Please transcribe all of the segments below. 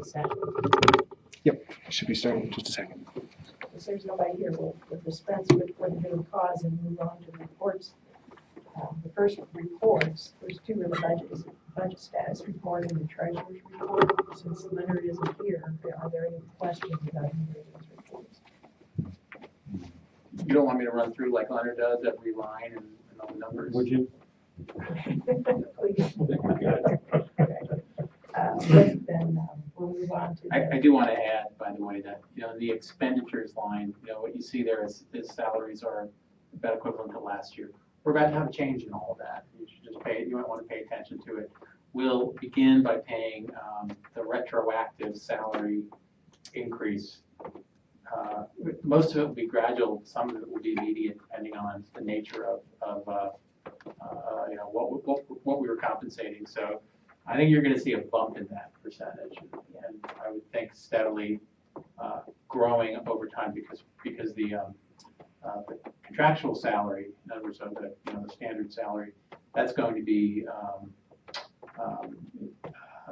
set. Yep, should be starting in just a second. If there's nobody here, we'll dispense with the good cause and move on to the reports. The first reports, there's two in the budget, is the budget status report and the treasurer's report. Since Leonard isn't here, are there any questions about either of those reports? You don't want me to run through like Leonard does every line and all the numbers? Would you? Please. Then we'll move on to. I do want to add, by the way, that the expenditures line, what you see there is salaries are about equivalent to last year. We're about to have a change in all of that. You should just you might want to pay attention to it. We'll begin by paying the retroactive salary increase. Most of it will be gradual. Some of it will be immediate, depending on the nature of what we were compensating. So I think you're going to see a bump in that percentage, and I would think steadily growing over time because the contractual salary, in other words, the standard salary, that's going to be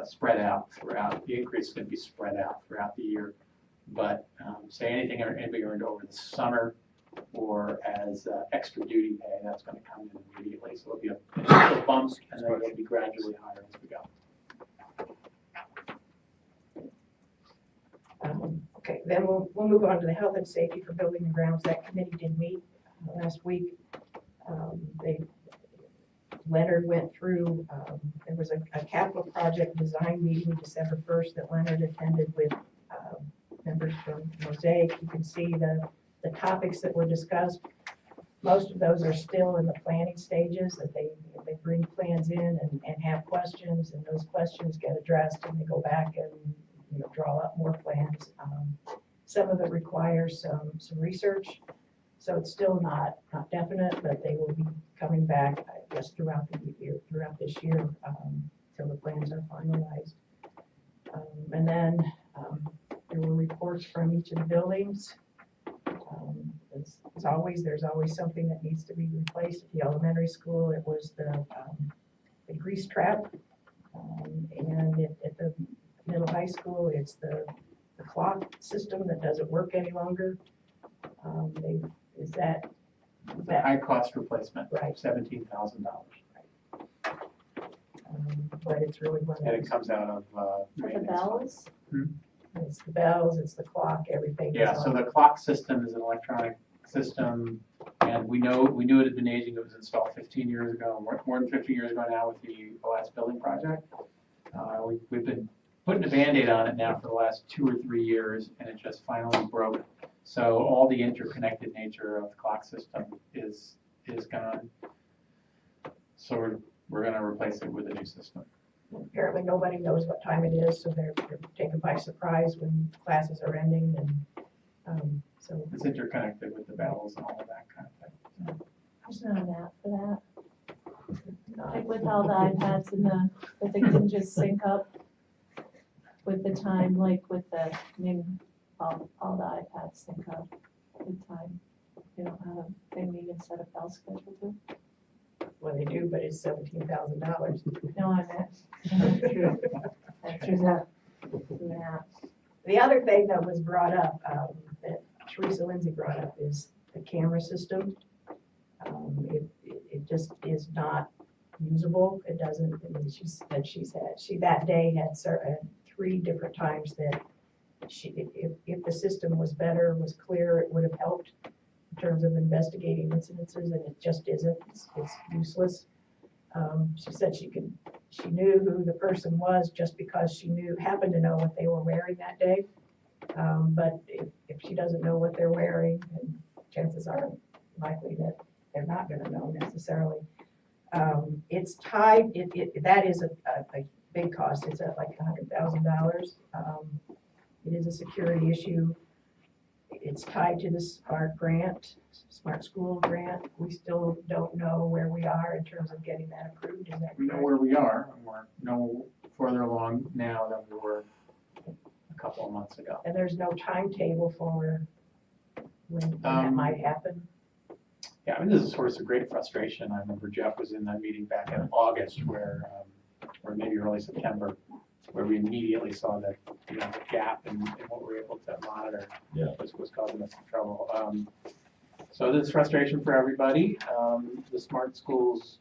spread out throughout. The increase is going to be spread out throughout the year. But say anybody earned over the summer or as extra duty pay, that's going to come in immediately. So there'll be a bump, and then it'll be gradually higher as we go. Okay, then we'll move on to the health and safety for building and grounds. That committee did meet last week. Leonard went through, there was a capital project design meeting December 1st that Leonard attended with members from Mosaic. You can see the topics that were discussed. Most of those are still in the planning stages, that they bring plans in and have questions, and those questions get addressed, and they go back and draw up more plans. Some of it requires some research, so it's still not definite, but they will be coming back, I guess, throughout this year till the plans are finalized. And then there were reports from each of the buildings. As always, there's always something that needs to be replaced. At the elementary school, it was the grease trap, and at the middle high school, it's the clock system that doesn't work any longer. Is that High cost replacement, right? $17,000. But it's really one of And those. it comes out of The maintenance bells? It's the bells, it's the clock, everything. Yeah, so the clock system is an electronic system, and we knew it had been aging. It was installed 15 years ago, more than 15 years ago now with the last building project. We've been putting a Band-Aid on it now for the last 2 or 3 years, and it just finally broke. So all the interconnected nature of the clock system is gone. So we're going to replace it with a new system. Apparently nobody knows what time it is, so they're taken by surprise when classes are ending, and so. It's interconnected with the bells and all of that kind of thing. There's not an app for that. Like with all the iPads and that they can just sync up with the time, like with the, all the iPads sync up with time. They don't have a thing where you can set a bell schedule to. Well, they do, but it's $17,000. No, I meant. Yeah. The other thing that was brought up, that Teresa Lindsay brought up, is the camera system. It just is not usable. It doesn't. I mean, she that day had 3 different times that if the system was better, was clear, it would have helped in terms of investigating incidences, and it just isn't. It's useless. She said she knew who the person was just because she happened to know what they were wearing that day. But if she doesn't know what they're wearing, then chances are likely that they're not going to know necessarily. It's tied. That is a big cost. It's at like $100,000. It is a security issue. It's tied to the Smart School grant. We still don't know where we are in terms of getting that approved. Is that We know where we are, and we're no further along now than we were a couple of months ago. And there's no timetable for when that might happen. Yeah, I mean, this is a source of great frustration. I remember Jeff was in that meeting back in August or maybe early September, where we immediately saw that, the gap in what we were able to monitor Yeah. was causing us some trouble. So there's frustration for everybody. The Smart Schools,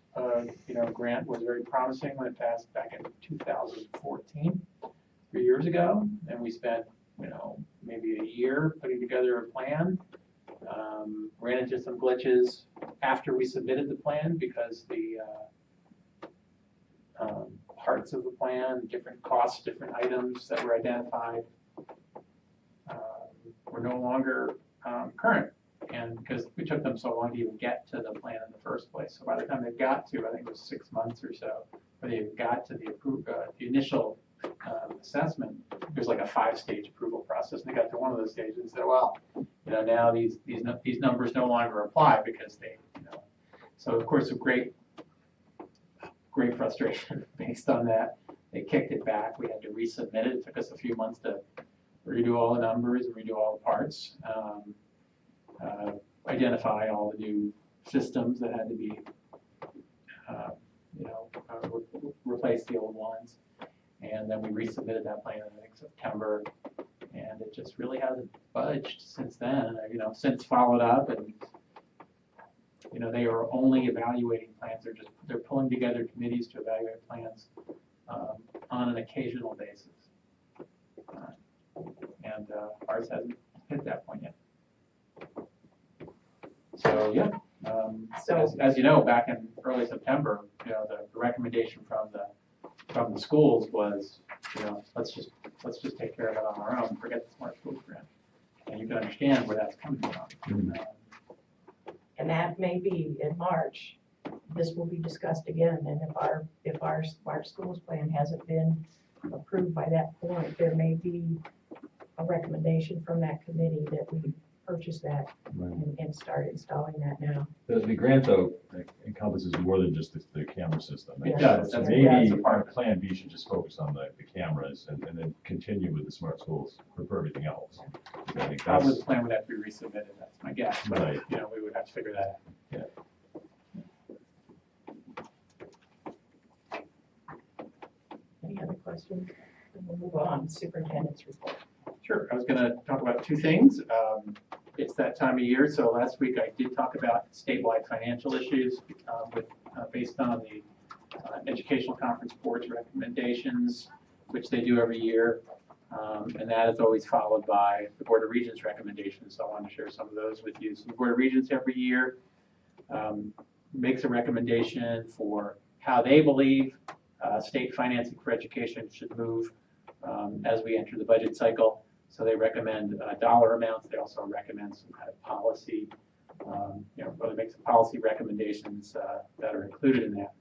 grant was very promising when it passed back in 2014, 3 years ago, and we spent, maybe a year putting together a plan. Ran into some glitches after we submitted the plan because the parts of the plan, different costs, different items that were identified were no longer current. And because we took them so long to even get to the plan in the first place. So by the time they got to, I think it was 6 months or so, where they got to the initial assessment, there's like a 5-stage approval process. And they got to one of those stages and said, well, now these numbers no longer apply because they, so of course, a great frustration based on that. They kicked it back. We had to resubmit it. It took us a few months to redo all the numbers and redo all the parts, identify all the new systems that had to be, replace the old ones. And then we resubmitted that plan in, I think, September, and it just really hasn't budged since then. Since followed up, and they are only evaluating plans. They're pulling together committees to evaluate plans on an occasional basis, and ours hasn't hit that point yet. So yeah, as you know, back in early September, the recommendation from the schools was, let's just take care of it on our own, forget the Smart Schools grant. And you can understand where that's coming from. And that may be in March, this will be discussed again, and if our Smart Schools plan hasn't been approved by that point, there may be a recommendation from that committee that we purchase that and start installing that now. The grant, though, encompasses more than just the camera system. It does. So That's maybe a part of it. Plan B should just focus on the cameras and then continue with the Smart Schools for everything else. I think Probably that's the plan would have to be resubmitted, that's my guess, but, right. we would have to figure that out. Any other questions? Then we'll move on, superintendent's report. Sure, I was gonna talk about two things. It's that time of year, so last week I did talk about statewide financial issues based on the Educational Conference Board's recommendations, which they do every year. And that is always followed by the Board of Regents recommendations, so I want to share some of those with you. So the Board of Regents every year makes a recommendation for how they believe state financing for education should move as we enter the budget cycle. So they recommend dollar amounts. They also recommend some kind of policy, really make some policy recommendations that are included in that.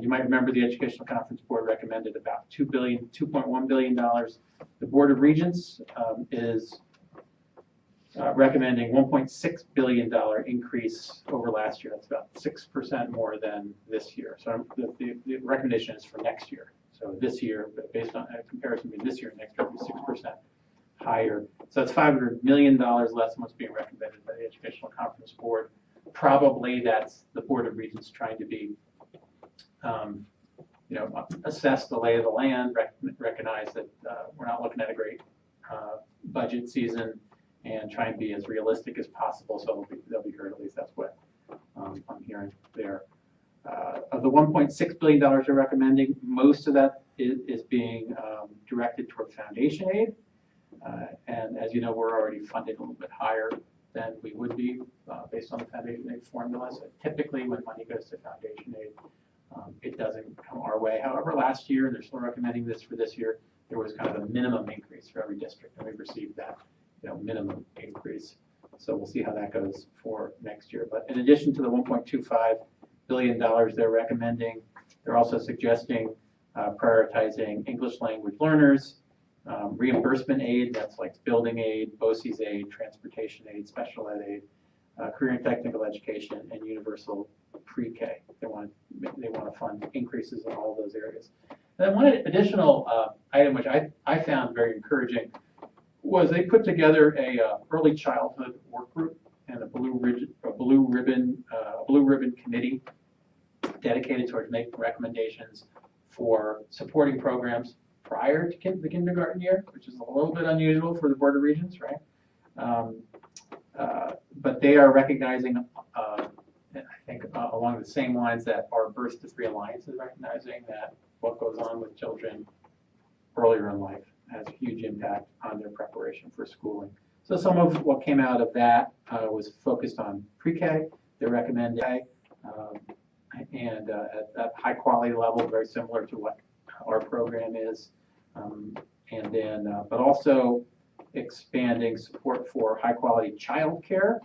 You might remember the Educational Conference Board recommended about $2.1 billion. The Board of Regents is recommending $1.6 billion increase over last year. That's about 6% more than this year. So the recommendation is for next year. So this year, based on a comparison between this year and next year, will be 6% higher. So that's $500 million less than what's being recommended by the Educational Conference Board. Probably that's the Board of Regents trying to be, assess the lay of the land, recognize that we're not looking at a great budget season, and try and be as realistic as possible. So they'll be heard. At least that's what I'm hearing there. Of the $1.6 billion they're recommending, most of that is being directed toward foundation aid. And as you know, we're already funded a little bit higher than we would be based on the foundation aid formula. So typically when money goes to foundation aid, it doesn't come our way. However, last year, and they're still recommending this for this year, there was kind of a minimum increase for every district, and we've received that minimum increase. So we'll see how that goes for next year. But in addition to the $1.25 billion they're recommending, they're also suggesting prioritizing English language learners, reimbursement aid, that's like building aid, BOCES aid, transportation aid, special ed aid, career and technical education, and universal pre-K. They want to fund increases in all those areas. And then one additional item which I found very encouraging was they put together a early childhood work group and a blue ribbon committee dedicated towards making recommendations for supporting programs prior to the kindergarten year, which is a little bit unusual for the Board of Regents, right? But they are recognizing, I think, along the same lines that our Birth to Three Alliance is recognizing that what goes on with children earlier in life has a huge impact on their preparation for schooling. So some of what came out of that was focused on pre-K. They recommend and at high quality level, very similar to what our program is. And then, but also expanding support for high quality childcare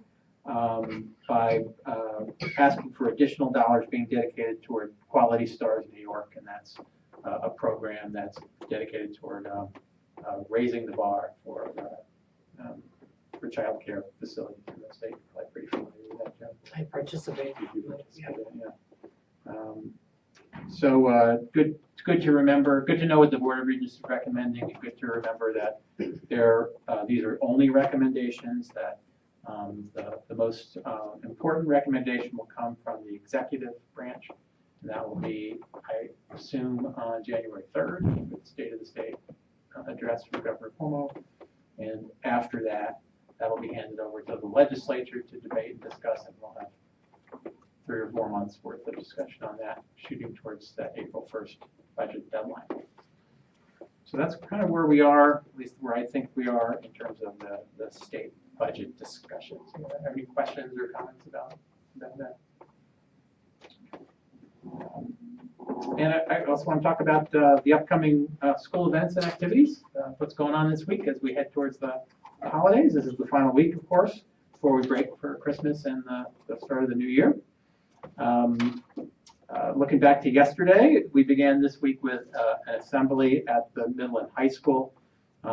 by asking for additional dollars being dedicated toward Quality Stars New York, and that's a program that's dedicated toward raising the bar for childcare facilities in the state. Like pretty familiar with that, Joe? I participate. Yeah. So good. It's good to remember. Good to know what the Board of Regents is recommending, and good to remember that these are only recommendations. That the most important recommendation will come from the executive branch, and that will be, I assume, on January 3rd, with the State of the State address from Governor Cuomo, and after that, that'll be handed over to the legislature to debate and discuss, and we'll have 3 or 4 months worth of discussion on that, shooting towards that April 1st budget deadline. So that's kind of where we are, at least where I think we are in terms of the state budget discussions. Do you have any questions or comments about that? And I also want to talk about the upcoming school events and activities, what's going on this week as we head towards the holidays. This is the final week, of course, before we break for Christmas and the start of the new year. Looking back to yesterday, we began this week with an assembly at the middle and high school.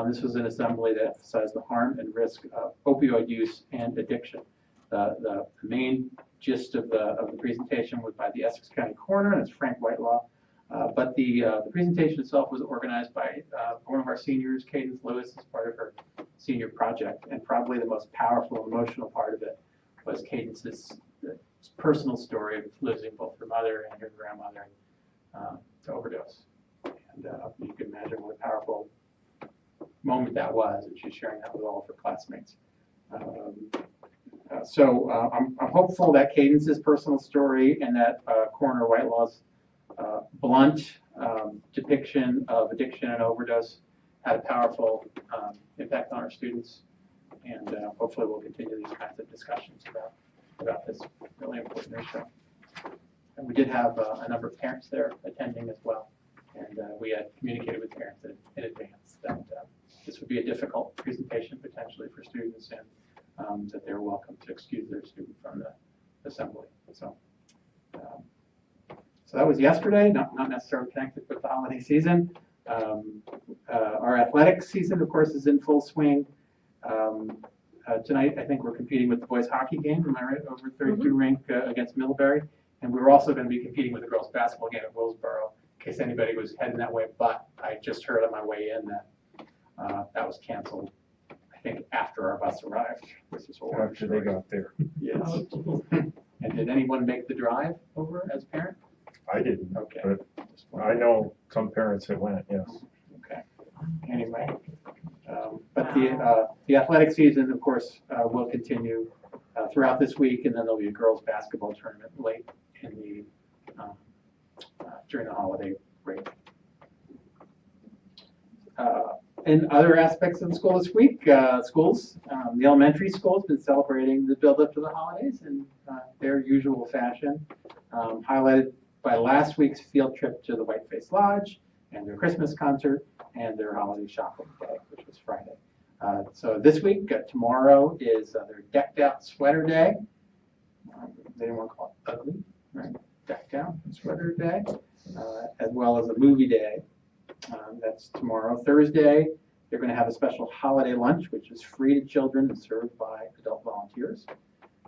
This was an assembly that emphasized the harm and risk of opioid use and addiction. The main gist of the presentation was by the Essex County Coroner, and it's Frank Whitelaw. But the presentation itself was organized by one of our seniors, Cadence Lewis, as part of her senior project. And probably the most powerful, emotional part of it was Cadence's personal story of losing both her mother and her grandmother to overdose. And you can imagine what a powerful moment that was, and she's sharing that with all of her classmates. So I'm hopeful that Cadence's personal story and that Coroner Whitelaw's blunt depiction of addiction and overdose had a powerful impact on our students, and hopefully we'll continue these kinds of discussions about this really important issue. And we did have a number of parents there attending as well, and we had communicated with parents in advance that this would be a difficult presentation potentially for students, and that they're welcome to excuse their student from the assembly. So that was yesterday, not necessarily connected with the holiday season. Our athletics season, of course, is in full swing. Tonight, I think we're competing with the boys hockey game, am I right, over 32 rink against Middlebury. And we're also going to be competing with the girls basketball game at Willsboro, in case anybody was heading that way. But I just heard on my way in that that was canceled, I think, after our bus arrived, which is horrible. After they got there. Yes. And did anyone make the drive over as a parent? I didn't, Okay. but I know some parents that went, yes. Okay. Anyway, but the athletic season, of course, will continue throughout this week, and then there'll be a girls' basketball tournament late in the during the holiday break. In other aspects of the school this week, schools, the elementary school has been celebrating the build-up to the holidays in their usual fashion, highlighted by last week's field trip to the Whiteface Lodge and their Christmas concert and their holiday shopping day, which was Friday. So this week, tomorrow is their decked out sweater day. They didn't want to call it ugly, right? Decked out sweater day, as well as a movie day. That's tomorrow. Thursday, they're going to have a special holiday lunch, which is free to children and served by adult volunteers.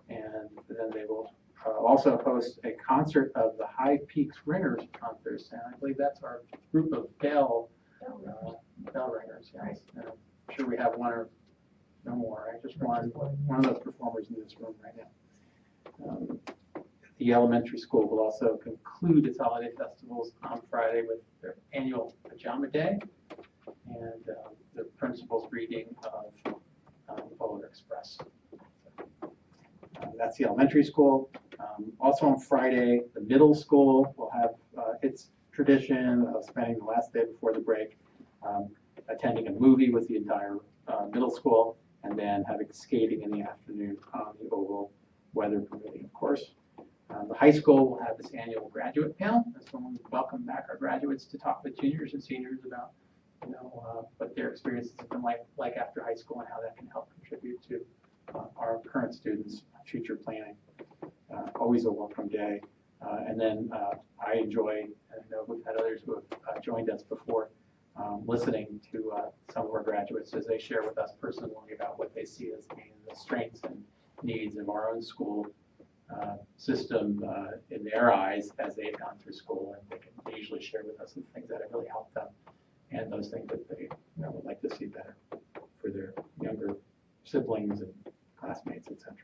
And then they will also host a concert of the High Peaks Ringers on Thursday. And I believe that's our group of bell ringers. Yes. I'm sure we have one or no more, right? Just one of those performers in this room right now. The elementary school will also conclude its holiday festivals on Friday with their annual pajama day. and the principal's reading of Polar Express. That's the elementary school. Also on Friday, the middle school will have its tradition of spending the last day before the break attending a movie with the entire middle school, and then having skating in the afternoon on the oval, weather permitting, of course. The high school will have this annual graduate panel. That's when we welcome back our graduates to talk with juniors and seniors about, what their experiences have been like after high school and how that can help contribute to our current students' future planning. Always a welcome day. And then I enjoy, and I know we've had others who have joined us before, listening to some of our graduates as they share with us personally about what they see as being the strengths and needs of our own school system in their eyes as they've gone through school, and they usually share with us the things that have really helped them and those things that they would like to see better for their younger siblings and classmates, etc.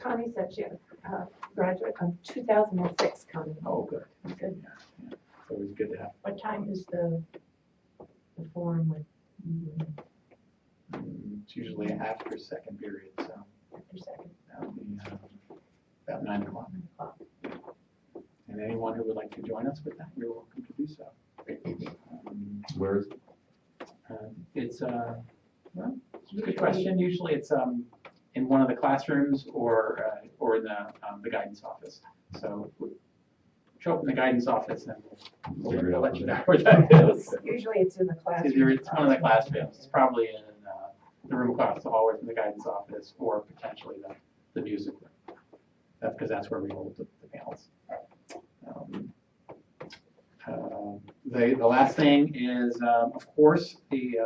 Connie said she had a graduate of 2006 coming. Oh, good. Good. Yeah. It's always good to have. What time is the forum with It's usually after second period, so after second? that'll be about 9 o'clock. And anyone who would like to join us with that, you're welcome to do so. Where is, It's well, it's a good question. Usually it's in one of the classrooms or in the guidance office. So show up in the guidance office and Figure it out let from you there. know where that is. Usually it's in the It's classroom. either it's one of the classrooms. It's probably in the room across the hallway from the guidance office, or potentially the music room. That's because that's where we hold the panels. The last thing is, of course, the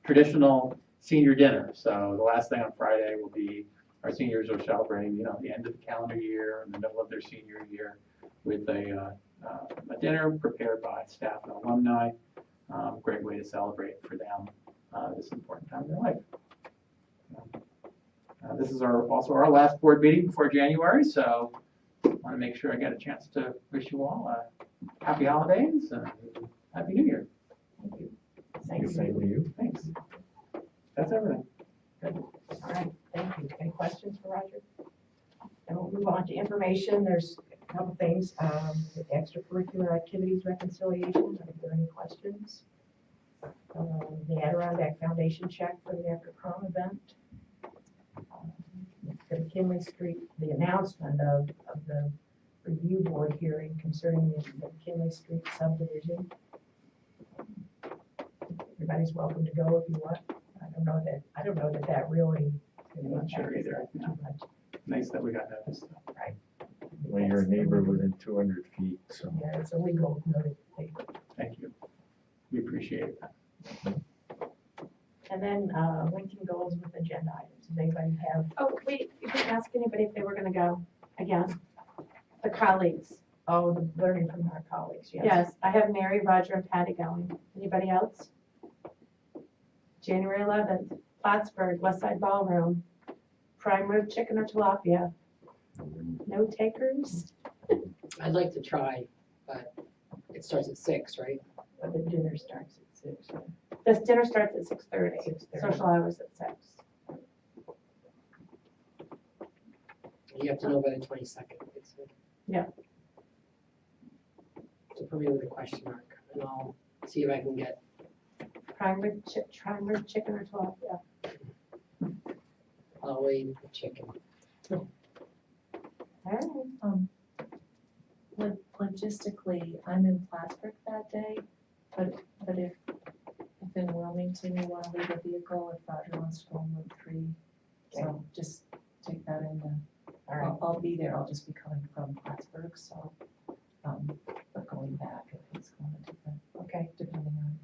traditional senior dinner. So the last thing on Friday will be our seniors are celebrating, the end of the calendar year and the middle of their senior year with a dinner prepared by staff and alumni. Great way to celebrate for them this important time in their life. This is also our last board meeting before January, so I want to make sure I get a chance to wish you all happy holidays and happy New Year. Thank you. Same to you. Thanks. That's everything. All right, thank you. Any questions for Roger? And we'll move on to information. There's a couple things. With extracurricular activities reconciliation, are there any questions? The Adirondack Foundation check for the After Prom event. The McKinley Street, the announcement of the review board hearing concerning the McKinley Street subdivision. Everybody's welcome to go if you want. I don't know that really. I'm not sure either. Too much. Nice that we got noticed. When you're a neighbor within 200 feet, so. Yeah, it's a legal notification. Thank you. We appreciate that. And then Lincoln goals with agenda items. Does anybody have? Oh, wait, you didn't ask anybody if they were gonna go again. The colleagues. Oh, the learning from our colleagues, yes. Yes, I have Mary, Roger, and Patty going. Anybody else? January 11th, Plattsburgh, West Side Ballroom, prime rib chicken or tilapia. No takers? I'd like to try, but it starts at 6, right? But the dinner starts at 6. This dinner starts at 6:30, 6:30. social hours at 6. You have to know by the 22nd. Yeah. So put me with a question mark, and I'll see if I can get. Prime rib chicken or tilapia. I'll wait for chicken. All right. Logistically, I'm in Plattsburgh that day, but if in Wilmington you want to leave a vehicle, if Roger wants to go on Route 3, so just take that in the, All right. I'll be there, I'll just be coming from Plattsburgh, so, but going back, if it's going to different, Okay, depending on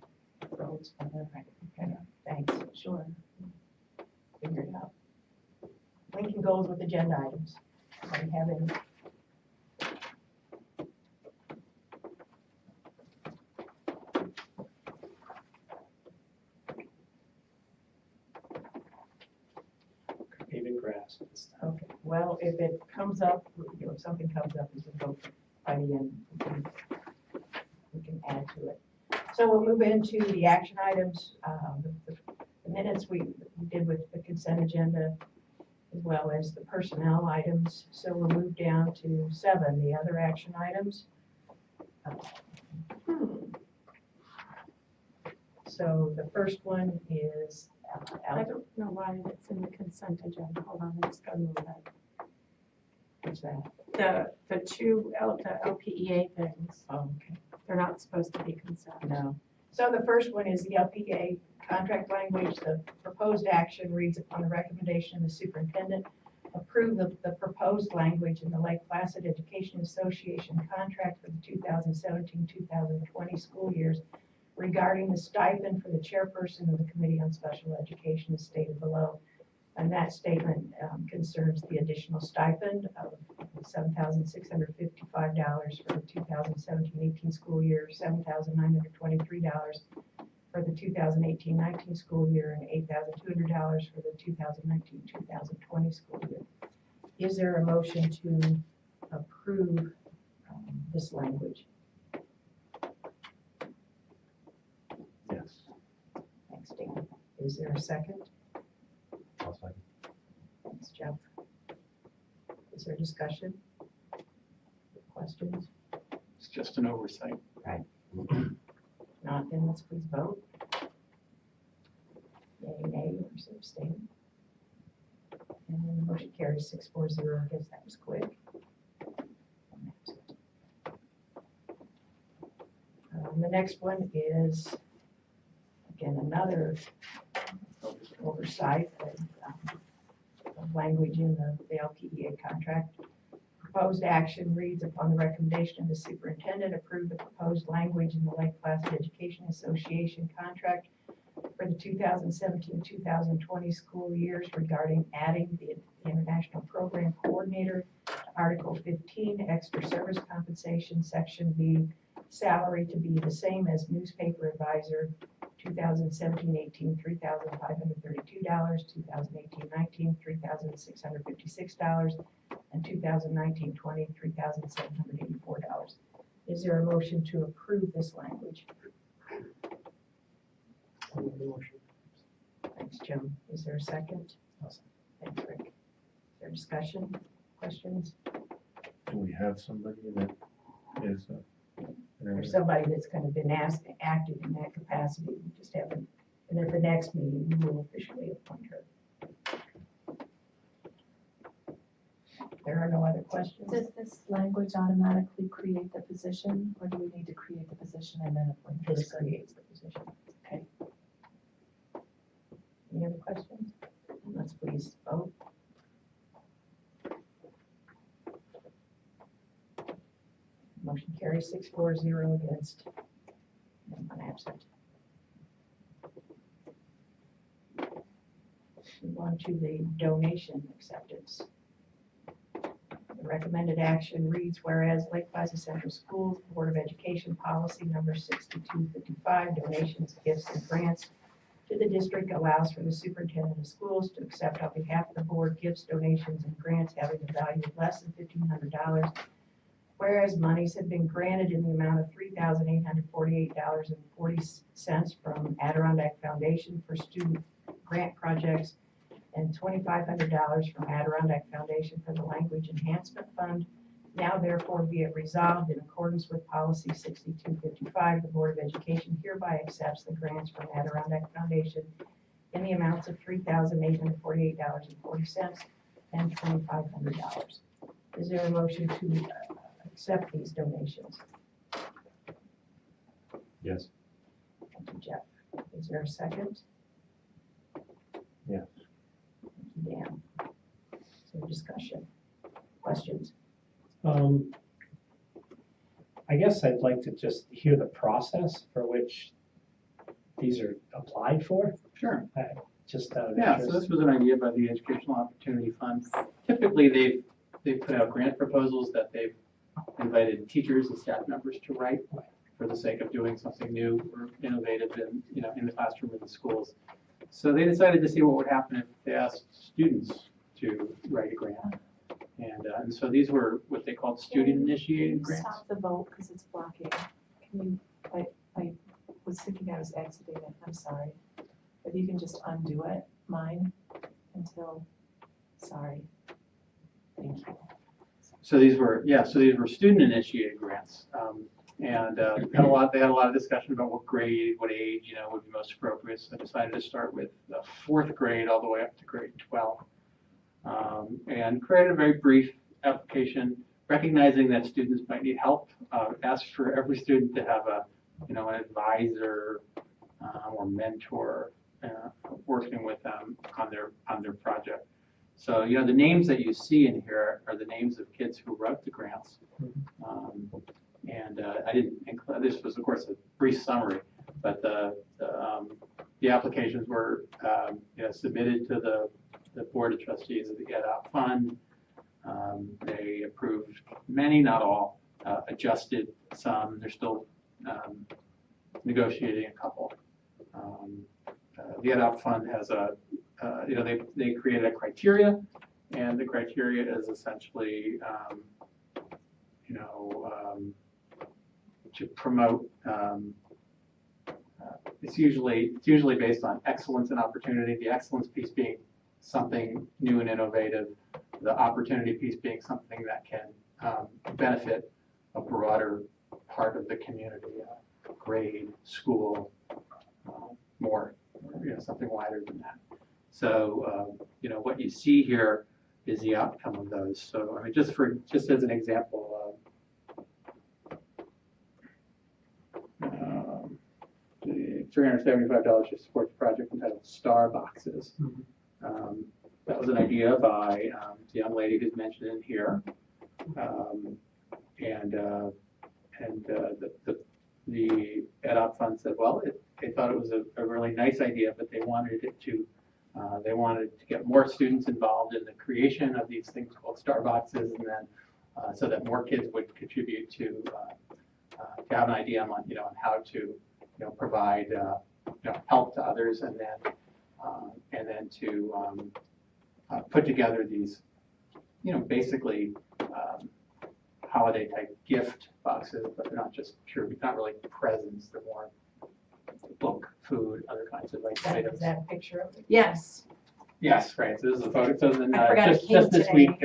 roads, weather. okay, thanks. Sure. Figure it out. Lincoln goals with agenda items. Anybody have any? Paving grass. Okay, well, if it comes up, if something comes up, we can go by the end. We can add to it. So we'll move into the action items, the minutes we did with the consent agenda, as well as the personnel items. So we'll move down to 7, the other action items. So the first one is, I don't know why it's in the consent agenda. Hold on, I just gotta move that. what's that? The two LPEA things, Oh, okay. they're not supposed to be consent. No. So the first one is the LPA contract language. The proposed action reads upon the recommendation of the superintendent, approve the proposed language in the Lake Placid Education Association contract for the 2017-2020 school years regarding the stipend for the chairperson of the Committee on Special Education as stated below. And that statement concerns the additional stipend of $7,655 for the 2017-18 school year, $7,923 for the 2018-19 school year, and $8,200 for the 2019-2020 school year. Is there a motion to approve this language? Yes. Thanks, Dan. Is there a second? I'll second. Thanks, Jeff. Is there discussion? Questions? It's just an oversight. Not, then let's please vote. Yay, nay, or abstain. And then the motion carries 6-4-0. I guess that was quick. The next one is, again, another oversight of language in the LPEA contract. Proposed action reads upon the recommendation of the superintendent, approve the proposed language in the Lake Placid Education Association contract for the 2017-2020 school years regarding adding the International Program Coordinator to Article 15, extra service compensation, Section B, salary to be the same as newspaper advisor, 2017-18, $3,532, 2018-19, $3,656, and 2019-20, $3,784. Is there a motion to approve this language? I'll make the motion. Thanks, Jim. Is there a second? Thanks, Rick. Is there discussion, questions? Do we have somebody that is, There's somebody that's kind of been active in that capacity. We just haven't, and at the next meeting, we will officially appoint her. There are no other questions? Does this language automatically create the position, or do we need to create the position and then appoint the This person? creates the position. Okay. Any other questions? Let's please vote. Motion carries 6-4-0 against, and 1 absent. Move on to the donation acceptance. The recommended action reads, whereas Lake Placid Central Schools Board of Education policy number 6255, donations, gifts, and grants to the district allows for the superintendent of schools to accept on behalf of the board gifts, donations, and grants having a value of less than $1,500. Whereas monies have been granted in the amount of $3,848.40 from Adirondack Foundation for student grant projects and $2,500 from Adirondack Foundation for the Language Enhancement Fund. Now therefore be it resolved in accordance with policy 6255, the Board of Education hereby accepts the grants from Adirondack Foundation in the amounts of $3,848.40 and $2,500. Is there a motion to accept these donations? Yes. Thank you, Jeff. Is there a second? Yes. Thank you, Dan. Is there discussion? Questions? I guess I'd like to just hear the process for which these are applied for, Sure. just out of Yeah, so interest. this was an idea by the Educational Opportunity Fund. Typically, they've put out grant proposals that they've invited teachers and staff members to write for the sake of doing something new or innovative in the classroom in the schools. So they decided to see what would happen if they asked students to write a grant. And so these were what they called student-initiated grants. Stop the vote because it's blocking. Can you, I was I was exiting it, I'm sorry. If you can just undo it, mine, until, sorry. Thank you. So these were student initiated grants. And they had a lot of discussion about what grade, what age, would be most appropriate. So I decided to start with the 4th grade all the way up to grade 12. And created a very brief application, recognizing that students might need help. Asked for every student to have an advisor or mentor working with them on their project. So, the names that you see in here are the names of kids who wrote the grants. And I didn't include, this was of course a brief summary, but the applications were submitted to the Board of Trustees of the EdOp Fund. They approved many, not all, adjusted some. They're still negotiating a couple. The EdOp Fund has they created a criteria, and the criteria is essentially to promote. It's usually based on excellence and opportunity. The excellence piece being something new and innovative. The opportunity piece being something that can benefit a broader part of the community, grade, school, more, something wider than that. So, what you see here is the outcome of those. So, I mean, just as an example, the $375 to support the project entitled Star Boxes. That was an idea by the young lady who's mentioned in here, the EdOp Fund said, well, they thought it was a really nice idea, but they wanted to get more students involved in the creation of these things called Star Boxes, and then so that more kids would contribute to have an idea on how to provide help to others, and then to put together these basically holiday type gift boxes, but they're not just not really presents, they're more book, food, other kinds of items. Is that a picture of it? Yes. Yes, right. So this is a photo. So then, I forgot it came just this today. week,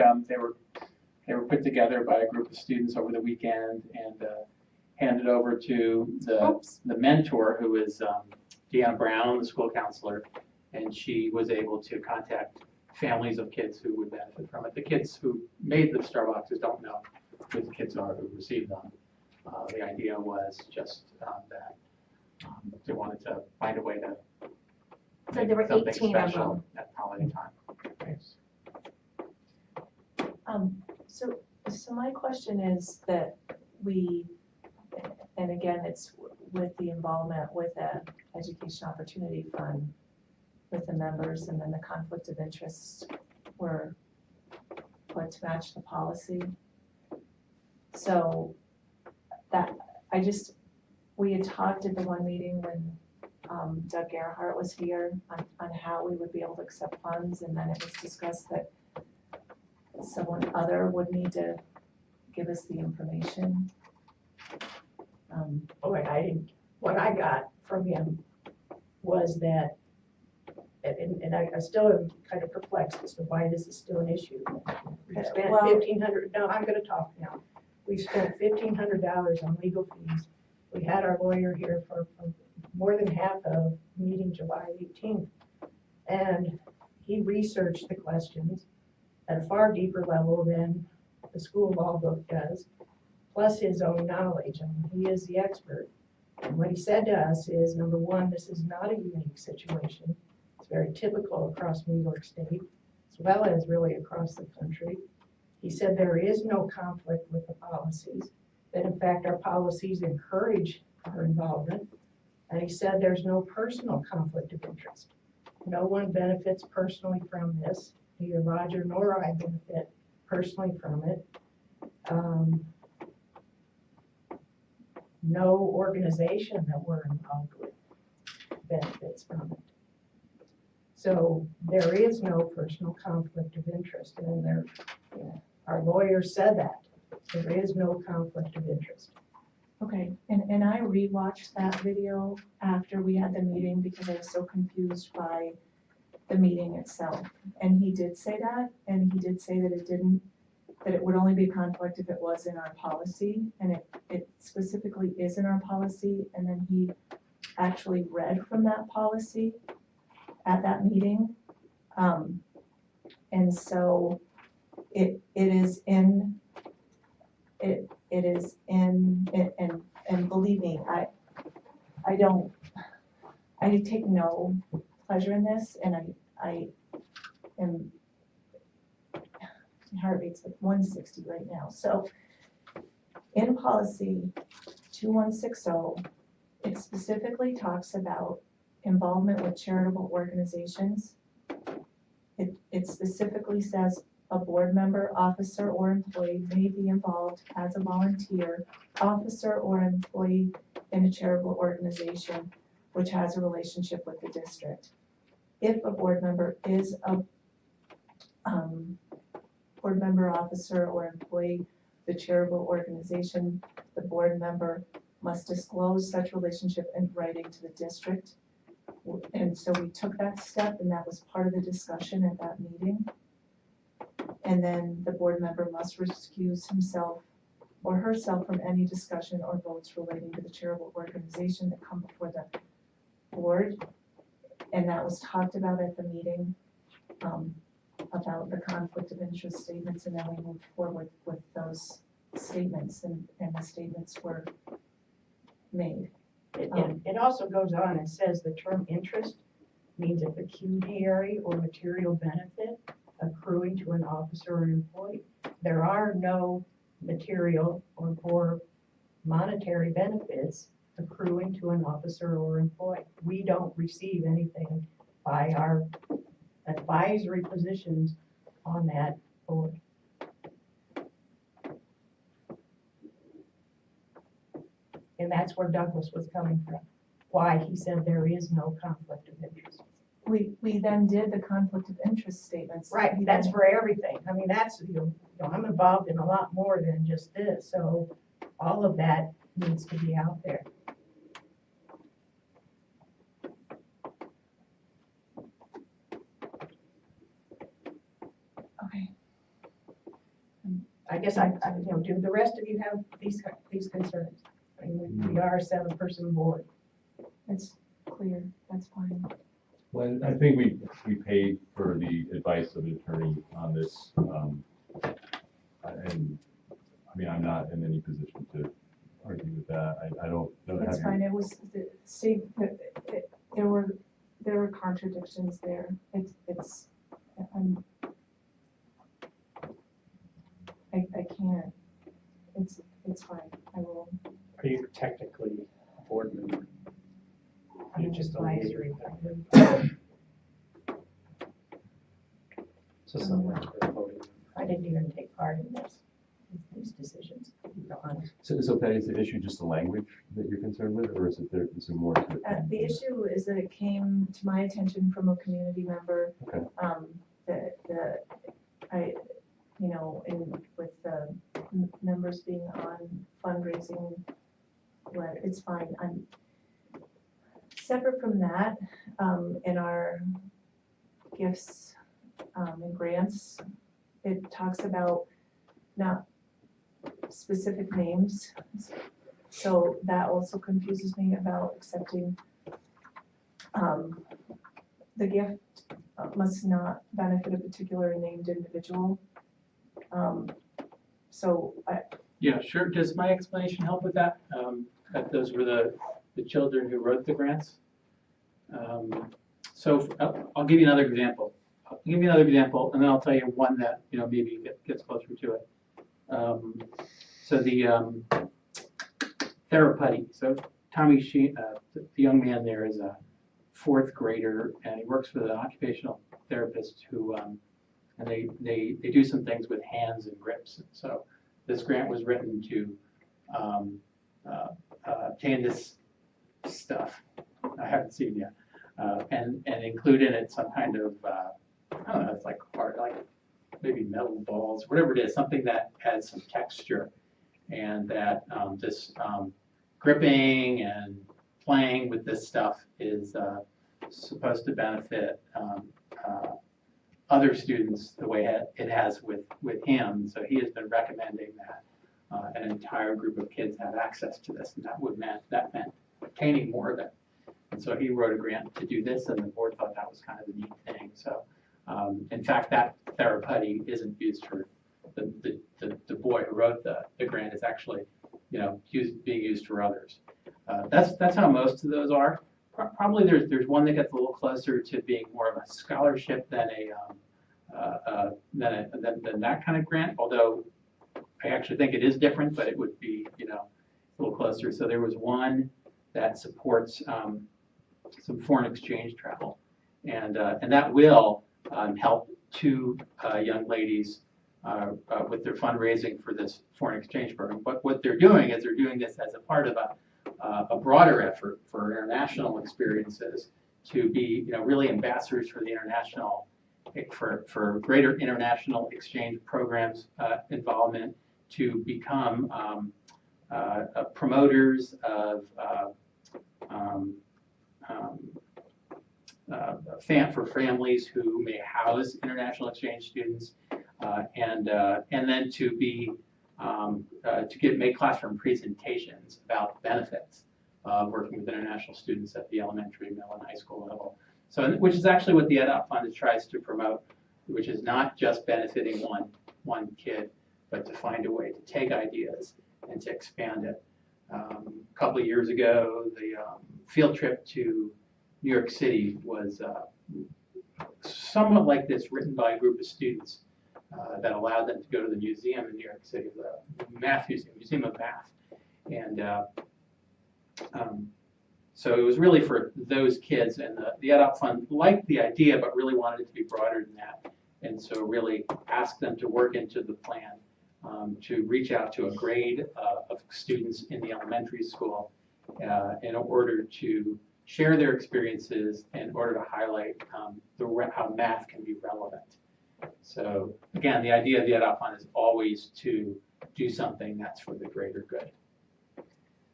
they were put together by a group of students over the weekend and handed over to the mentor, who is Deanna Brown, the school counselor, and she was able to contact families of kids who would benefit from it. The kids who made the Starbucks don't know who the kids are who received them. The idea was just that they wanted to find a way to So there were something 18 of special them. at holiday time. So my question is that and again, it's with the involvement with the Education Opportunity Fund, with the members, and then the conflict of interest were put to match the policy. So that, we had talked at the one meeting when Doug Gerhardt was here on how we would be able to accept funds, and then it was discussed that someone other would need to give us the information. What I got from him was that, and I still am kind of perplexed as to why this is still an issue. We spent Well- $1,500, no, I'm gonna talk now. We spent $1,500 on legal fees. We had our lawyer here for more than half of meeting July 18th. And he researched the questions at a far deeper level than the school law book does, plus his own knowledge. I mean, he is the expert. And what he said to us is, number one, this is not a unique situation. It's very typical across New York State, as well as really across the country. He said there is no conflict with the policies, that in fact our policies encourage our involvement. And he said there's no personal conflict of interest. No one benefits personally from this. Neither Roger nor I benefit personally from it. No organization that we're involved with benefits from it. So there is no personal conflict of interest, and our lawyer said that. There is no conflict of interest. Okay, and I rewatched that video after we had the meeting because I was so confused by the meeting itself. And he did say that, and he did say that that it would only be a conflict if it was in our policy, and it specifically is in our policy, and then he actually read from that policy at that meeting. And so it is in, and believe me, I take no pleasure in this, and I am, my heart rate's like 160 right now. So in policy 2160, it specifically talks about involvement with charitable organizations. It specifically says a board member, officer, or employee may be involved as a volunteer, officer, or employee in a charitable organization which has a relationship with the district. If a board member is a board member, officer, or employee of the charitable organization, the board member must disclose such relationship in writing to the district. And so we took that step, and that was part of the discussion at that meeting. And then the board member must recuse himself or herself from any discussion or votes relating to the charitable organization that come before the board. And that was talked about at the meeting, about the conflict of interest statements, and then we moved forward with those statements, and the statements were made. It also goes on and says the term interest means a pecuniary or material benefit accruing to an officer or employee. There are no material or monetary benefits accruing to an officer or employee. We don't receive anything by our advisory positions on that board. And that's where Douglas was coming from, why he said there is no conflict of interest. We then did the conflict of interest statements. Right, that's for everything. I mean, that's, I'm involved in a lot more than just this, so all of that needs to be out there. Okay. I guess do the rest of you have these concerns? I mean, we are a 7-person board. It's clear, that's fine. Well, I think we paid for the advice of the attorney on this, and I mean, I'm not in any position to argue with that. I don't have. It's fine, it was, there were contradictions there. I can't, it's fine, I will. Are you technically a board member? You're just a Advisory. So someone's voting. I didn't even take part in these decisions, to be honest. So Patty, is the issue just the language that you're concerned with, or is there more to it? The issue is that it came to my attention from a community member. Okay. With the members being on fundraising, where it's fine. I'm separate from that, in our gifts and grants, it talks about not specific names. So that also confuses me about accepting the gift must not benefit a particular named individual. Yeah, sure. Does my explanation help with that? That those were the children who wrote the grants. So I'll give you another example. And then I'll tell you one that maybe gets closer to it. So the therapy. So Tommy Sheen, the young man there, is a 4th grader, and he works with an occupational therapist who, and they do some things with hands and grips. So this grant was written to obtain this stuff. I haven't seen yet, and include in it some kind of I don't know, it's like art, like maybe metal balls, whatever it is, something that has some texture, and that this gripping and playing with this stuff is supposed to benefit other students the way it has with him. So he has been recommending that an entire group of kids have access to this, and that meant obtaining more of it. And so he wrote a grant to do this, and the board thought that was kind of a neat thing. So in fact, that therapy isn't used for the boy who wrote the grant. Is actually, being used for others. That's how most of those are. Probably there's one that gets a little closer to being more of a scholarship than than that kind of grant. Although I actually think it is different, but it would be a little closer. So there was one that supports some foreign exchange travel, and that will help two young ladies with their fundraising for this foreign exchange program. But what they're doing is they're doing this as a part of a broader effort for international experiences to be really ambassadors for the international, for greater international exchange programs involvement, to become promoters of for families who may house international exchange students, and then to be make classroom presentations about the benefits of working with international students at the elementary, middle, and high school level. So, which is actually what the EdUp Fund tries to promote, which is not just benefiting one kid, but to find a way to take ideas and to expand it. A couple of years ago, the field trip to New York City was somewhat like this, written by a group of students that allowed them to go to the museum in New York City, the Math Museum of Math. And so it was really for those kids, and the EdUp Fund liked the idea, but really wanted it to be broader than that. And so really asked them to work into the plan to reach out to a grade of students in the elementary school in order to share their experiences, in order to highlight how math can be relevant. So again, the idea of the EdUp Fund is always to do something that's for the greater good.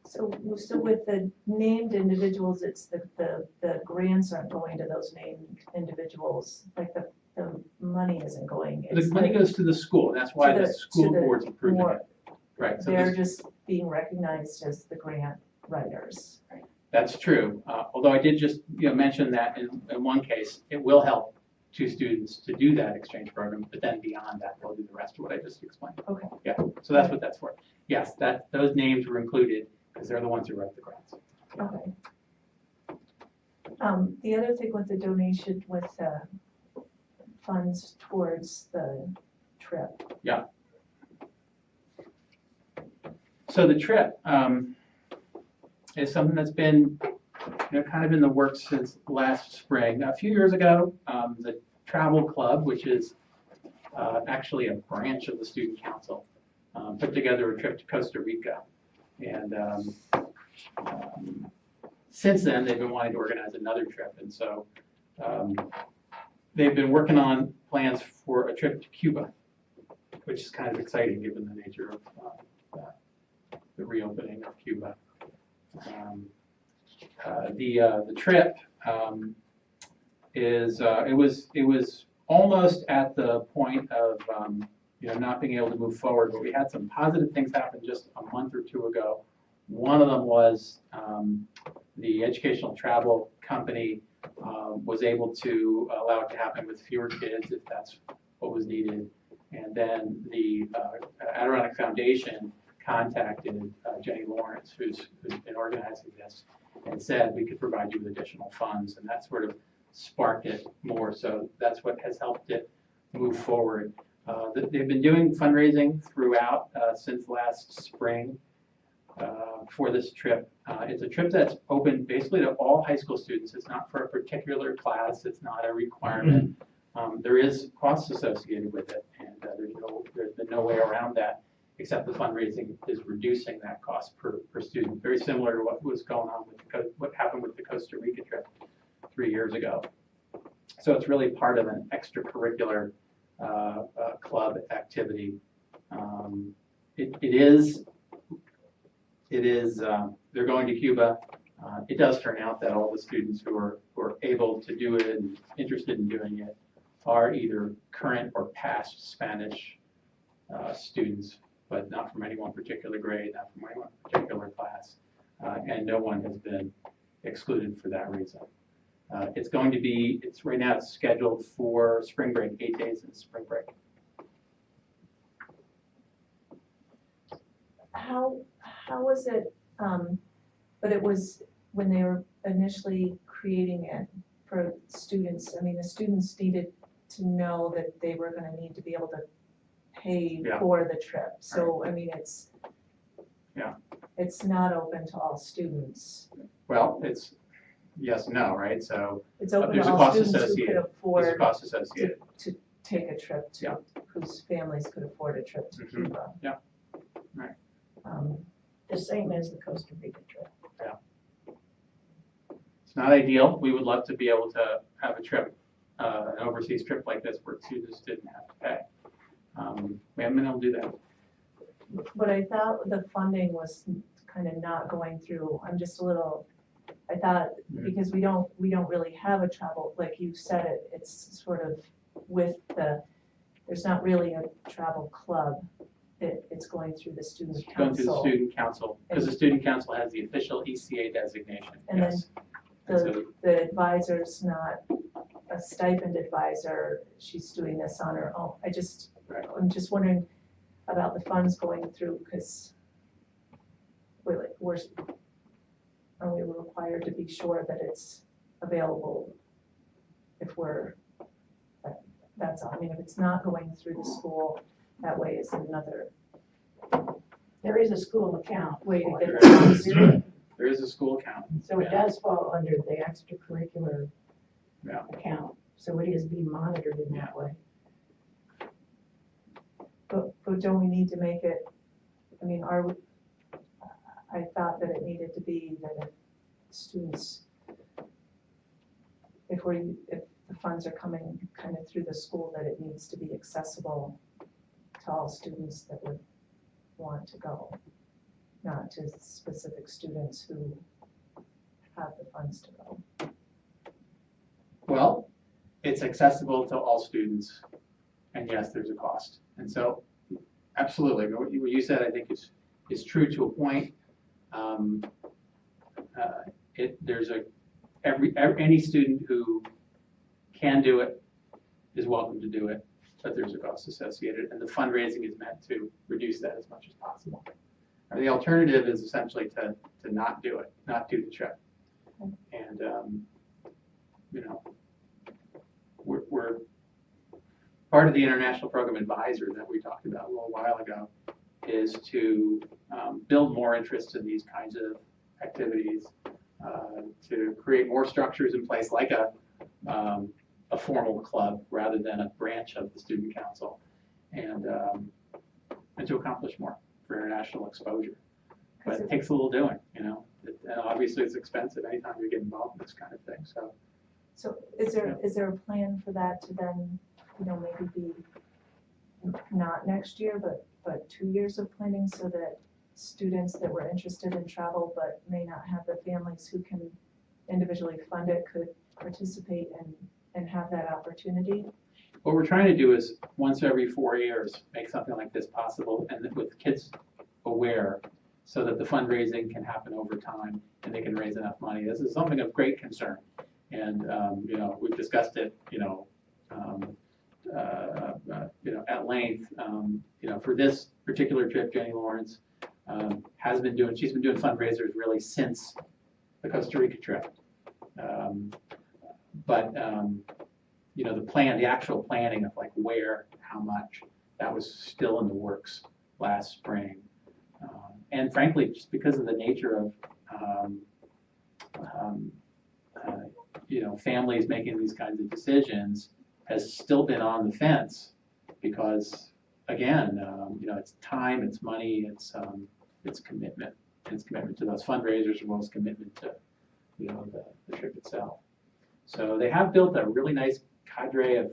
So with the named individuals, it's the grants aren't going to those named individuals, like the money isn't going. The money goes to the school, that's why the school board's approving more- it. Right. So They're just being recognized as the grant writers. that's true. Although I did just mention that in one case, it will help two students to do that exchange program, but then beyond that, they'll do the rest of what I just explained. Okay. Yeah, so that's what that's for. Yes, those names were included because they're the ones who write the grants. Okay. The other thing with the donation with funds towards the trip. Yeah. So the trip is something that's been kind of in the works since last spring. A few years ago, the Travel Club, which is actually a branch of the Student Council, put together a trip to Costa Rica. And since then, they've been wanting to organize another trip. And so they've been working on plans for a trip to Cuba, which is kind of exciting given the nature of the reopening of Cuba. The trip it was almost at the point of not being able to move forward, but we had some positive things happen just a month or two ago. One of them was the educational travel company was able to allow it to happen with fewer kids if that's what was needed. And then the Adirondack Foundation contacted Jenny Lawrence, who's been organizing this, and said we could provide you with additional funds, and that sort of sparked it more. So that's what has helped it move forward. They've been doing fundraising throughout since last spring for this trip. It's a trip that's open basically to all high school students. It's not for a particular class. It's not a requirement. There is costs associated with it, and there's been no way around that, except the fundraising is reducing that cost per student. Very similar to what was going on with what happened with the Costa Rica trip 3 years ago. So it's really part of an extracurricular club activity. It is they're going to Cuba. It does turn out that all the students who are able to do it and interested in doing it are either current or past Spanish students, but not from any one particular grade, not from any one particular class, and no one has been excluded for that reason. Right now it's scheduled for spring break, 8 days in spring break. How was it, but it was when they were initially creating it for students, I mean, the students needed to know that they were gonna need to be able to pay Yeah. for the trip. So, I mean, it's not open to all students. Well, it's yes and no, right? So It's open there's to a all cost students who could associated. There's a afford cost associated. to take a trip Yeah. to, whose families could afford a trip to Mhm. Cuba. Yeah. Right. The same as the Costa Rica trip. It's not ideal. We would love to be able to have a trip, an overseas trip like this where students didn't have to pay. We haven't been able to do that. But I thought the funding was kind of not going through, I'm just a little, I thought, because we don't really have a travel, like you said it, it's sort of with there's not really a travel club. It's going through the student It's going through the council. student council, because the student council has the official ECA designation, And then yes. And so The advisor's not a stipend advisor, she's doing this on her own. Right. I'm just wondering about the funds going through, because are we required to be sure that it's available if that's all. I mean, if it's not going through the school, that way is another There is a school account. way to for get it. the funds in. there is a school account. So it does fall under the extracurricular Yeah. account, so it is being monitored in that way. But don't we need to make it, I mean, I thought that it needed to be that if students, if the funds are coming kind of through the school, that it needs to be accessible to all students that would want to go, not to specific students who have the funds to go. Well, it's accessible to all students, and yes, there's a cost. And so, absolutely, what you said, I think is true to a point. Any student who can do it is welcome to do it, but there's a cost associated, and the fundraising is meant to reduce that as much as possible. And the alternative is essentially to not do it, not do the trip. And, we're part of the international program advisor that we talked about a little while ago is to build more interest in these kinds of activities, to create more structures in place like a formal club rather than a branch of the student council, and to accomplish more for international exposure. But it takes a little doing, and obviously it's expensive anytime you get involved in this kind of thing. So is there a plan for that to then, maybe be not next year, but 2 years of planning so that students that were interested in travel but may not have the families who can individually fund it could participate and have that opportunity? What we're trying to do is once every 4 years, make something like this possible, and with kids aware, so that the fundraising can happen over time and they can raise enough money. This is something of great concern, and we've discussed it, at length. For this particular trip, Jenny Lawrence she's been doing fundraisers really since the Costa Rica trip. The actual planning of like where, how much, that was still in the works last spring. And frankly, just because of the nature of, families making these kinds of decisions, has still been on the fence because, again, it's time, it's money, it's commitment. It's commitment to those fundraisers as well as commitment to, the trip itself. So they have built a really nice cadre of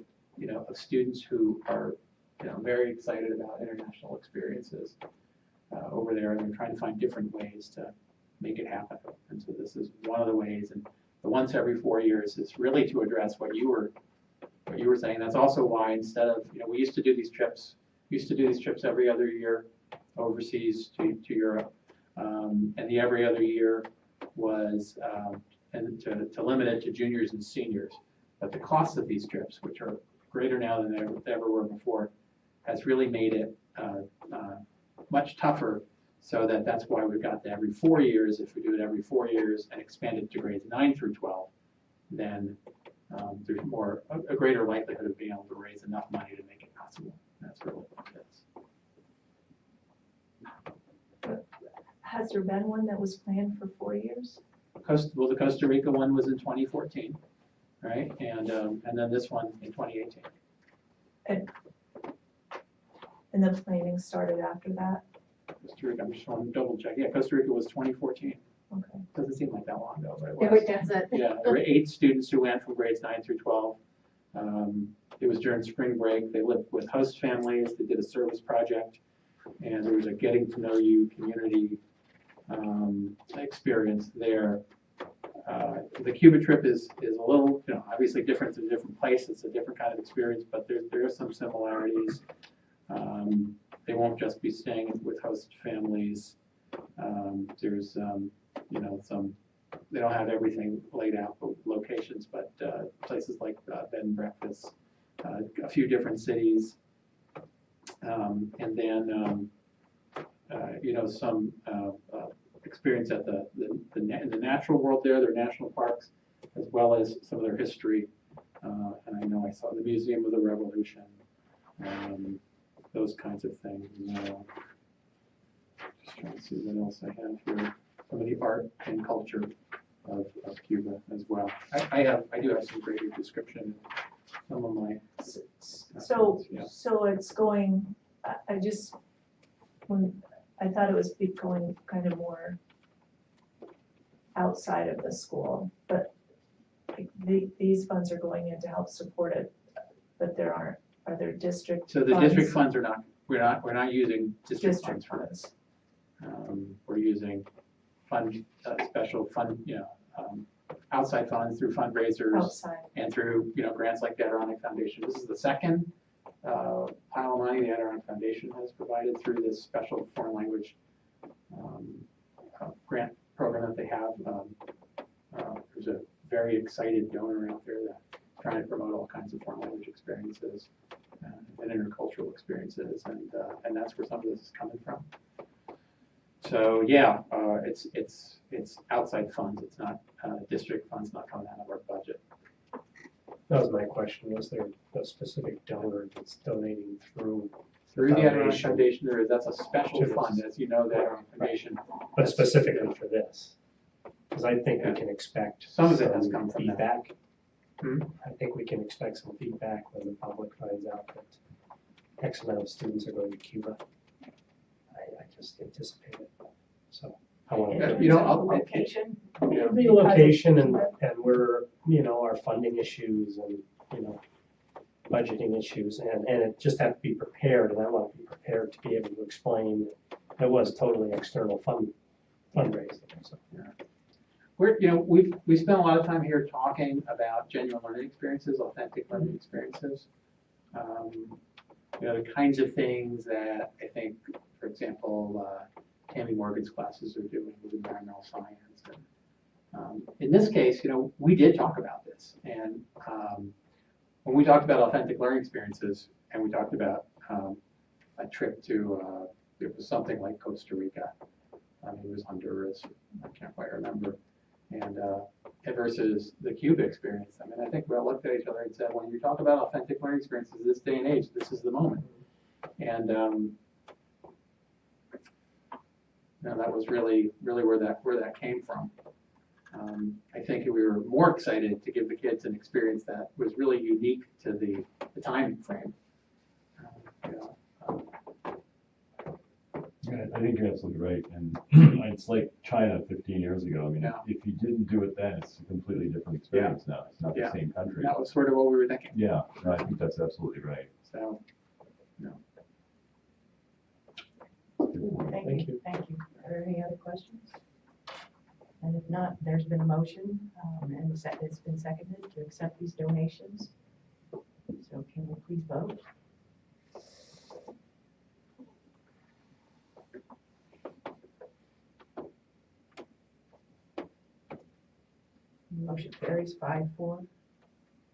students who are, very excited about international experiences over there, and they're trying to find different ways make it happen. And so this is one of the ways, and the once every 4 years is really to address what you were saying. That's also why instead of, we used to do these trips every other year overseas to Europe. And the every other year was, and to limit it to juniors and seniors. But the cost of these trips, which are greater now than they ever were before, has really made it much tougher, so that's why we've got the every 4 years. If we do it every 4 years and expand it to grades 9 through 12, then there's a greater likelihood of being able to raise enough money to make it possible. That's really what it is. Has there been one that was planned for 4 years? Well, the Costa Rica one was in 2014, right? And then this one in 2018. And the planning started after that? Costa Rica, I'm just want to double check. Yeah, Costa Rica was 2014. Okay. Doesn't seem like that long ago, but it No, was. it doesn't. Yeah, there were 8 students who went from grades 9 through 12. It was during spring break. They lived with host families. They did a service project, and there was a getting to know you community experience there. The Cuba trip is a little, obviously different in a different place. It's a different kind of experience, but there are some similarities. They won't just be staying with host families. There's, they don't have everything laid out, locations, but places like bed and breakfast, a few different cities, and then some experience at in the natural world there, their national parks, as well as some of their history. And I know I saw the Museum of the Revolution, those kinds of things. Just trying to see what else I have here. Some of the art and culture of Cuba as well. I do have some greater description in some of my. So it's going, I thought it was going kind of more outside of the school, but these funds are going in to help support it, but are there district funds? So the district funds are not, we're not using district funds for this. We're using special fund, outside funds through fundraisers Outside. and through, grants like the Adirondack Foundation. This is the second pile of money the Adirondack Foundation has provided through this special foreign language grant program that they have. There's a very excited donor out there that's trying to promote all kinds of foreign language experiences and intercultural experiences, and that's where some of this is coming from. So yeah, it's outside funds. It's not district funds, not coming out of our budget. That was my question. Was there a specific donor that's donating through The Adirondack Foundation? Foundation, that's a special To this. fund, as you know, the Adirondack Foundation. But specifically for this? Because I think we can expect Some of it has come from that. feedback. Hmm? I think we can expect some feedback when the public finds out that X amount of students are going to Cuba. I just anticipate it. So I want In Yeah, to. terms you know, of the I'll- location, The location and we're, our funding issues and, budgeting issues and it just have to be prepared, and I want to be prepared to be able to explain it was totally external fundraising. So, We spent a lot of time here talking about genuine learning experiences, authentic learning experiences. The kinds of things that I think, for example, Tammy Morgan's classes are doing with environmental science. And, in this case, we did talk about this. And when we talked about authentic learning experiences, and we talked about a trip to, it was something like Costa Rica. It was Honduras, I can't quite remember. And versus the Cuba experience. I think we all looked at each other and said, when you talk about authentic learning experiences this day and age, this is the moment. And that was really where that came from. I think we were more excited to give the kids an experience that was really unique to the time frame. Yeah, I think you're absolutely right, and it's like China 15 years ago. Yeah. If you didn't do it then, it's a completely different experience now. It's not Yeah. the same country. That was sort of what we were thinking. Yeah, no, I think that's absolutely right. So, thank you. Are there any other questions? And if not, there's been a motion, and it's been seconded to accept these donations. So can we please vote? Motion carries 5-4,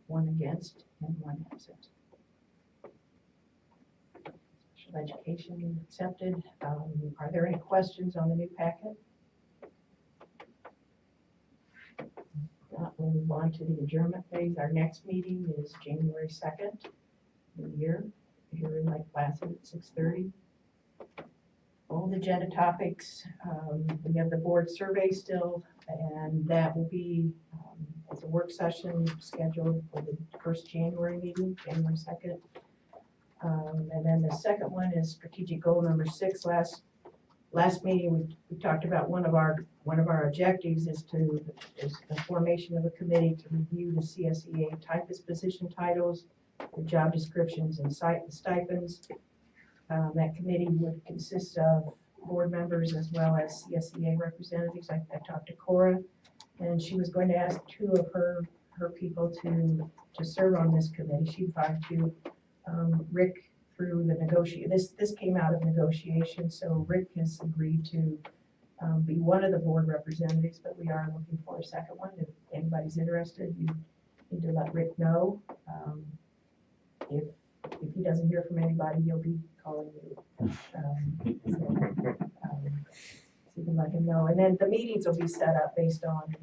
1 against, and 1 absent. Special education accepted. Are there any questions on the new packet? We'll move on to the adjournment phase. Our next meeting is January 2nd, new year, here in Lake Placid at 6:30. All the agenda topics, we have the board survey still, and that will be, it's a work session scheduled for the first January meeting, January 2nd. And then the second one is strategic goal number 6. Last meeting, we talked about one of our objectives is the formation of a committee to review the CSEA typist position titles, the job descriptions and stipends. That committee would consist of board members as well as CSEA representatives. I talked to Cora, and she was going to ask 2 of her people to serve on this committee. She'd find 2. Rick through the negotiation. This came out of negotiation, so Rick has agreed to be one of the board representatives, but we are looking for a second one. If anybody's interested, you need to let Rick know. If he doesn't hear from anybody, he'll be calling you. So you can let him know. And then the meetings will be set up based on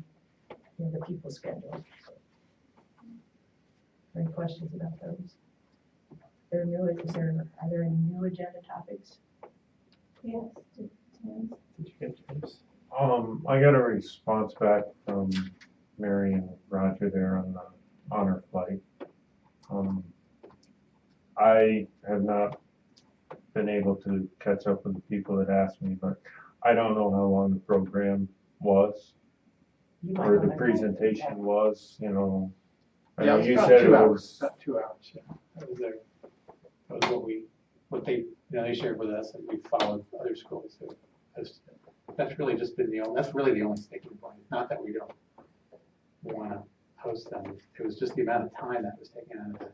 the people's schedule. Any questions about those? Are there any new agenda topics? Yes. Did you get yours? I got a response back from Mary and Roger there on the honor flight. I have not been able to catch up with the people that asked me, but I don't know how long the program was or the presentation was, I know Yeah, you about said 2 it hours, was, about 2 hours, yeah. That was what they, they shared with us, and we followed other schools. So that's really just been that's really the only sticking point. Not that we don't want to host them. It was just the amount of time that was taken out of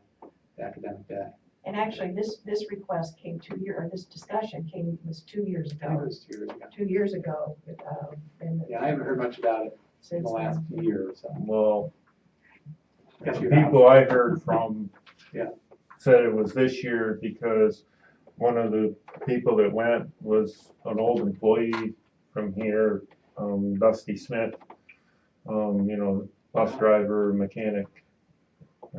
the academic day. And actually, this request came this discussion was 2 years I think it ago. was 2 years ago. 2 years ago. Yeah, I haven't heard much about it in Since the last then. year or so. well, Guess the you have. people I heard from Yeah. said it was this year because one of the people that went was an old employee from here, Dusty Smith, bus driver, mechanic.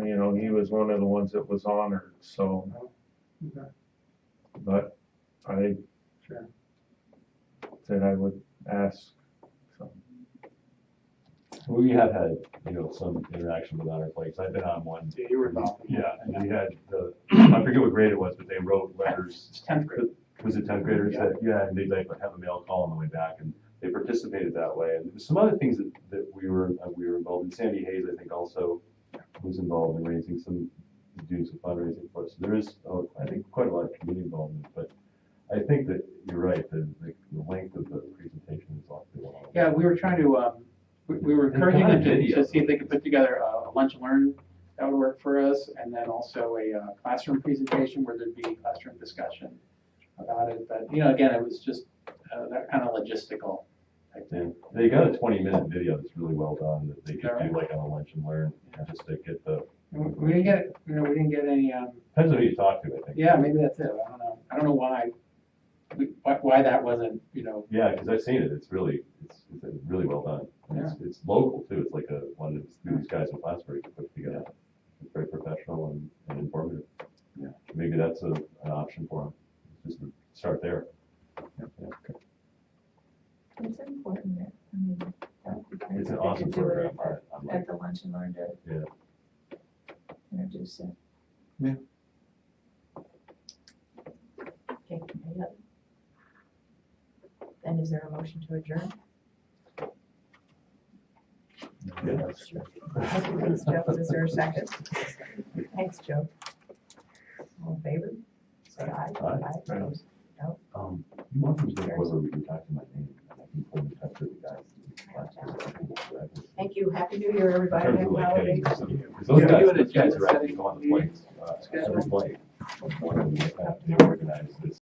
He was one of the ones that was honored, so, Okay. but I Sure. said I would ask, so. We have had, some interaction with honor flights. I've been on one. Yeah, you were involved. Yeah, and we had I forget what grade it was, but they wrote letters. It's 10th grade. Was it 10th graders? Yeah. And they'd like have a mail call on the way back, and they participated that way. And there's some other things that we were involved in. Sandy Hayes, I think, also was involved in doing some fundraising for us. So there is, I think, quite a lot of community involvement, but I think that you're right, the length of the presentation is awfully long. Yeah, we were trying to, we were encouraging them to see if they could put together a lunch and learn that would work for us, and then also a classroom presentation where there'd be classroom discussion about it. But, again, it was just that kind of logistical type thing. Yeah. They got a 20-minute video that's really well done that they could Alright. do like on a lunch and learn, just to get the. We didn't get, we didn't get any, Depends on who you talk to, I think. yeah, maybe that's it. I don't know why, why that wasn't, Yeah, because I've seen it. It's really well done. And it's local too. It's like one of these guys in Plattsburgh put it together. It's very professional and informative. Yeah. Maybe that's an option for them. Just start there. Yeah. It's important that, that would be great It's an if they awesome could do it program. at at the lunch and learn to Yeah. introduce it. Okay, any other? Then is there a motion to adjourn? Yeah, that's true. Thanks, Joe. Is there a second? Thanks, Joe. All in favor? Say aye. Aye. Opposed? No? You want to know whether we can talk to my name, and I can pull in touch with the guys. Thank you. Happy New Year, In everybody. terms of Happy like holidays. getting, because those Yeah, guys, you and those guys Jen are actually setting on the the flight, every flight. They organize this